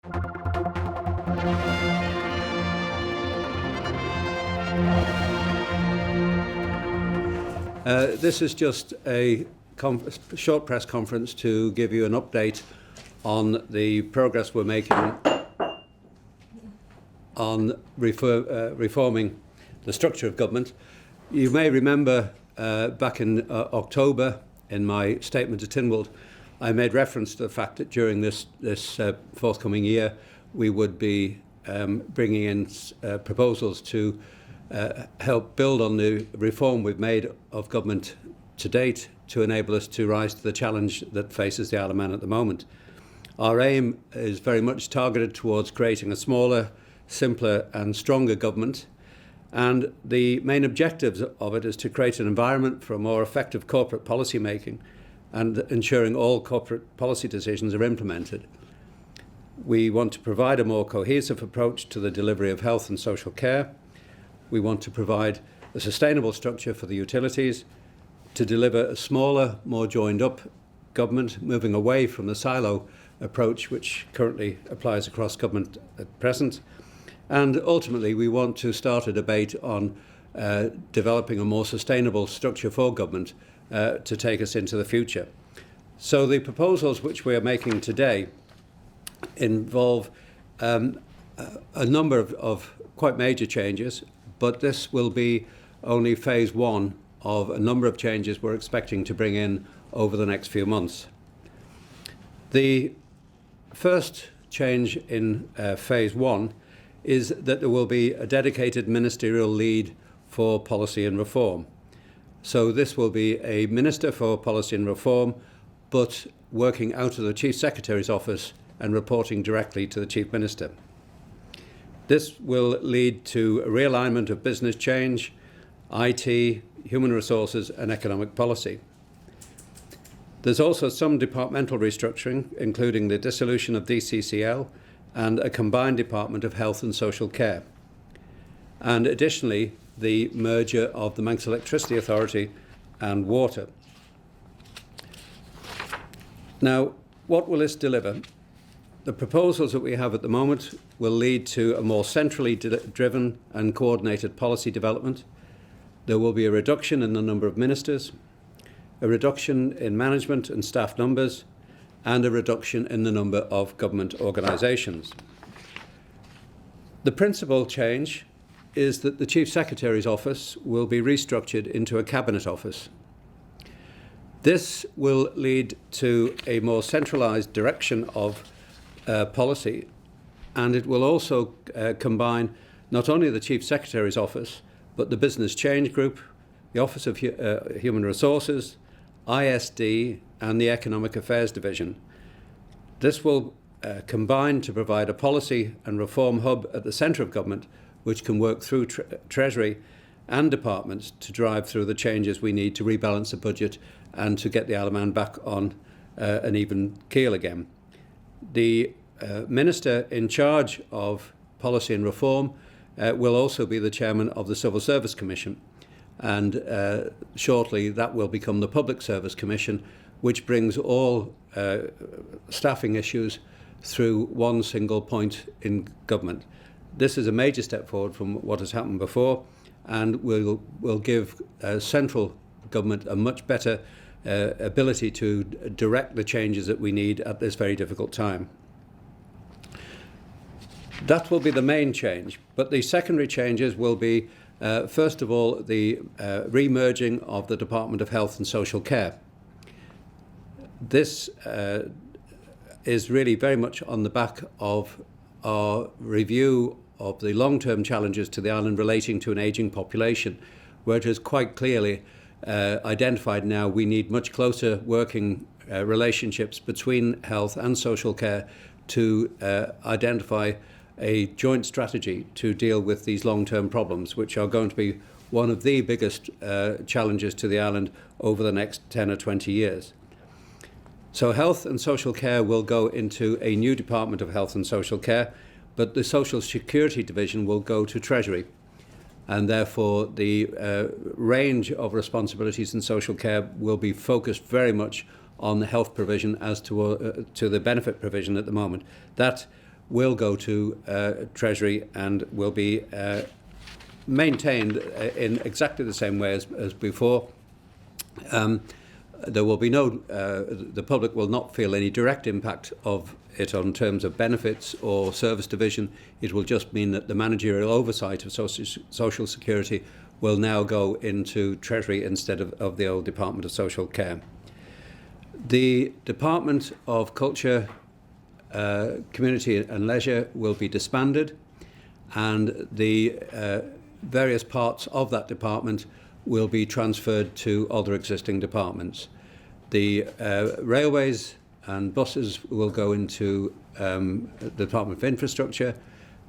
This is just a short press conference to give you an update on the progress we're making on reforming the structure of government. You may remember back in October, in my statement to Tynwald, I made reference to the fact that during this forthcoming year we would be bringing in proposals to help build on the reform we've made of government to date to enable us to rise to the challenge that faces the Isle of Man at the moment. Our aim is very much targeted towards creating a smaller, simpler and stronger government, and the main objectives of it is to create an environment for a more effective corporate policy making and ensuring all corporate policy decisions are implemented. We want to provide a more cohesive approach to the delivery of health and social care. We want to provide a sustainable structure for the utilities, to deliver a smaller, more joined up government, moving away from the silo approach which currently applies across government at present. And ultimately, we want to start a debate on developing a more sustainable structure for government to take us into the future. So the proposals which we are making today involve a number of quite major changes, but this will be only phase one of a number of changes we're expecting to bring in over the next few months. The first change in phase one is that there will be a dedicated ministerial lead for policy and reform. So this will be a Minister for Policy and Reform, but working out of the Chief Secretary's office and reporting directly to the Chief Minister. This will lead to a realignment of business change, IT, human resources and economic policy. There's also some departmental restructuring, including the dissolution of DCCL and a combined Department of Health and Social Care. And additionally, the merger of the Manx Electricity Authority and Water. Now, what will this deliver? The proposals that we have at the moment will lead to a more centrally driven and coordinated policy development. There will be a reduction in the number of ministers, a reduction in management and staff numbers, and a reduction in the number of government organisations. The principal change is that the Chief Secretary's office will be restructured into a Cabinet office. This will lead to a more centralised direction of policy, and it will also combine not only the Chief Secretary's office, but the Business Change Group, the Office of Human Resources, ISD, and the Economic Affairs Division. This will combine to provide a policy and reform hub at the centre of government, which can work through Treasury and departments to drive through the changes we need to rebalance the budget and to get the Isle of Man back on an even keel again. The Minister in charge of policy and reform will also be the chairman of the Civil Service Commission, and shortly that will become the Public Service Commission, which brings all staffing issues through one single point in government. This is a major step forward from what has happened before, and will give central government a much better ability to direct the changes that we need at this very difficult time. That will be the main change, but the secondary changes will be, first of all, the re-merging of the Department of Health and Social Care. This is really very much on the back of our review of the long-term challenges to the island relating to an ageing population, where it is quite clearly identified now we need much closer working relationships between health and social care to identify a joint strategy to deal with these long-term problems, which are going to be one of the biggest challenges to the island over the next 10 or 20 years. So health and social care will go into a new Department of Health and Social Care, but the Social Security Division will go to Treasury. And therefore the range of responsibilities in social care will be focused very much on the health provision as to the benefit provision at the moment. That will go to Treasury and will be maintained in exactly the same way as before. There will be the public will not feel any direct impact of it on terms of benefits or service division. It will just mean that the managerial oversight of social security will now go into Treasury instead of the old Department of Social Care. The Department of Culture, Community and Leisure will be disbanded, and the various parts of that department will be transferred to other existing departments. The railways and buses will go into the Department of Infrastructure.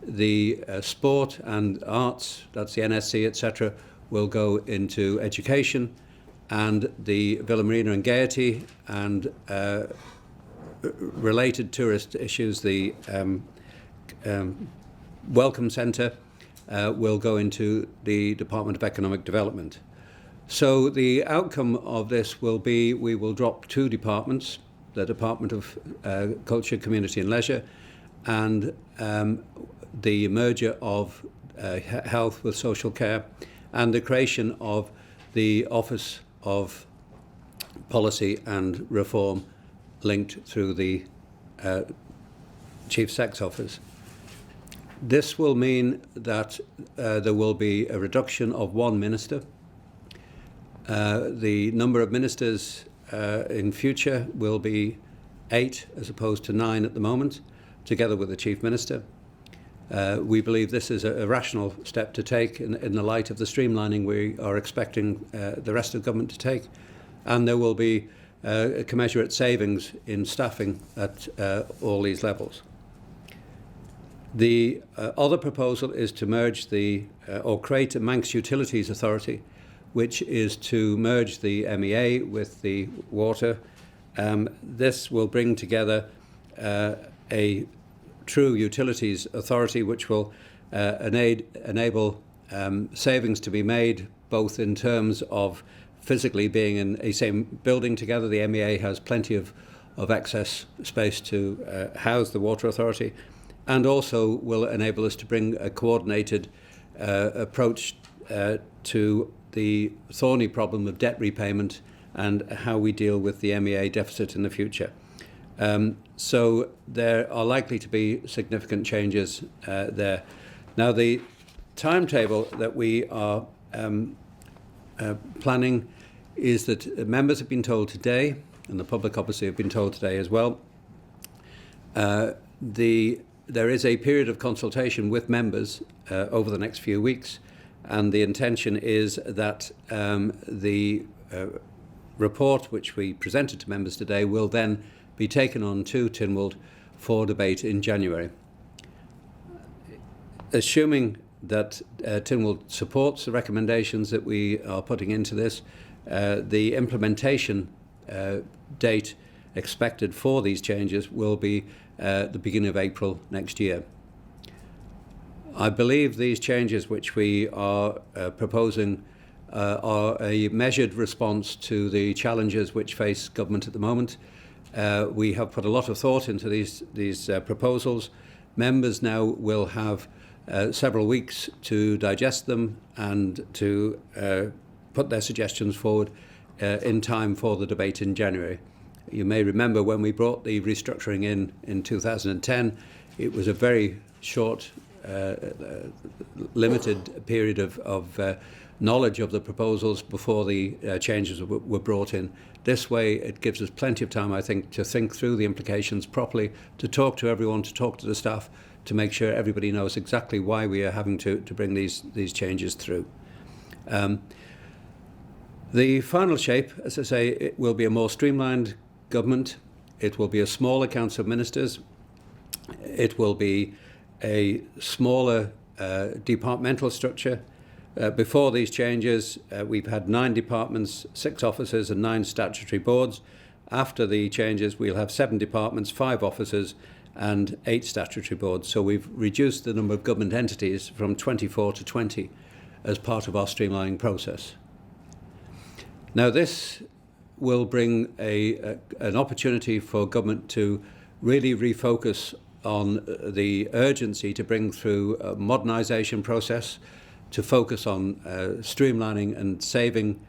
The sport and arts, that's the NSC, etc., will go into education, and the Villa Marina and Gaiety and related tourist issues, the Welcome Centre, will go into the Department of Economic Development. So the outcome of this will be we will drop 2 departments, the Department of Culture, Community and Leisure, and the merger of health with social care, and the creation of the Office of Policy and Reform linked through the Chief Sec's Office. This will mean that there will be a reduction of 1 minister. The number of ministers in future will be 8 as opposed to 9 at the moment, together with the Chief Minister. We believe this is a rational step to take in the light of the streamlining we are expecting the rest of government to take. And there will be a commensurate savings in staffing at all these levels. The other proposal is to merge or create a Manx Utilities Authority, which is to merge the MEA with the water. This will bring together a true utilities authority, which will enable savings to be made, both in terms of physically being in a same building together. The MEA has plenty of excess space to house the water authority, and also will enable us to bring a coordinated approach to the thorny problem of debt repayment and how we deal with the MEA deficit in the future. So there are likely to be significant changes there. Now, the timetable that we are planning is that members have been told today, and the public obviously have been told today as well, there is a period of consultation with members over the next few weeks, and the intention is that the report which we presented to members today will then be taken on to Tynwald for debate in January. Assuming that Tynwald supports the recommendations that we are putting into this, the implementation date expected for these changes will be the beginning of April next year. I believe these changes which we are proposing are a measured response to the challenges which face government at the moment. We have put a lot of thought into these proposals. Members now will have several weeks to digest them and to put their suggestions forward in time for the debate in January. You may remember when we brought the restructuring in 2010, it was a very short, limited period of knowledge of the proposals before the changes were brought in. This way, it gives us plenty of time, I think, to think through the implications properly, to talk to everyone, to talk to the staff, to make sure everybody knows exactly why we are having to bring these changes through. The final shape, as I say, it will be a more streamlined government. It will be a smaller council of ministers. It will be a smaller departmental structure. Before these changes, we've had 9 departments, 6 officers and 9 statutory boards. After the changes, we'll have 7 departments, 5 officers and 8 statutory boards. So we've reduced the number of government entities from 24 to 20 as part of our streamlining process. Now, this will bring an opportunity for government to really refocus on the urgency to bring through a modernisation process, to focus on streamlining and saving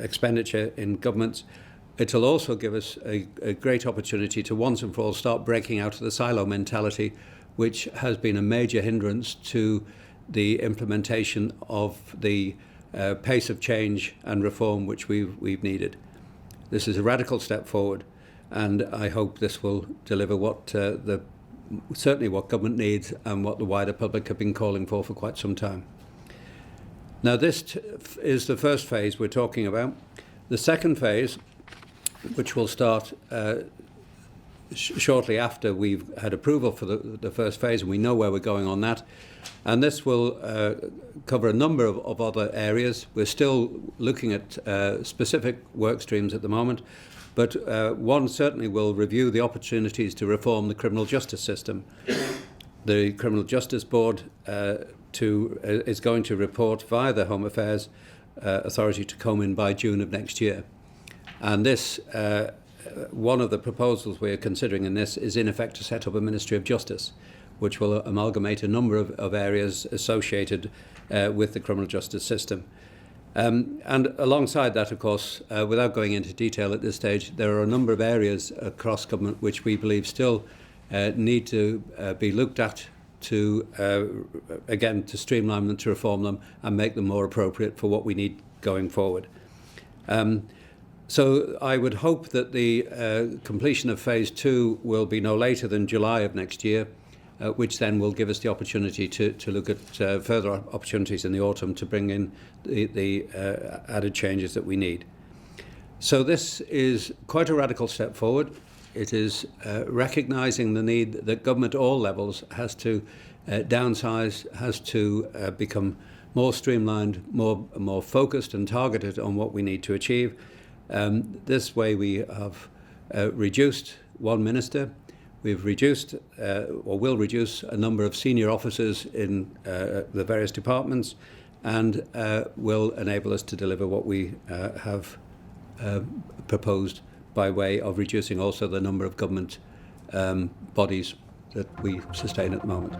expenditure in governments. It'll also give us a great opportunity to once and for all start breaking out of the silo mentality, which has been a major hindrance to the implementation of the pace of change and reform which we've needed. This is a radical step forward, and I hope this will deliver what certainly what government needs and what the wider public have been calling for quite some time. Now, this is the first phase we're talking about. The second phase, which will start shortly after we've had approval for the first phase, and we know where we're going on that. And this will cover a number of other areas. We're still looking at specific work streams at the moment, but one certainly will review the opportunities to reform the criminal justice system. The Criminal Justice Board is going to report via the Home Affairs Authority to Comin by June of next year. And this, one of the proposals we're considering in this is in effect to set up a Ministry of Justice, which will amalgamate a number of areas associated with the criminal justice system. And alongside that, of course, without going into detail at this stage, there are a number of areas across government which we believe still need to be looked at to, again, to streamline them, to reform them and make them more appropriate for what we need going forward. So I would hope that the completion of phase 2 will be no later than July of next year, which then will give us the opportunity to look at further opportunities in the autumn to bring in the added changes that we need. So this is quite a radical step forward. It is recognising the need that government at all levels has to downsize, has to become more streamlined, more focused and targeted on what we need to achieve. This way we have reduced one minister. We've reduced or will reduce a number of senior officers in the various departments, and will enable us to deliver what we have proposed by way of reducing also the number of government bodies that we sustain at the moment.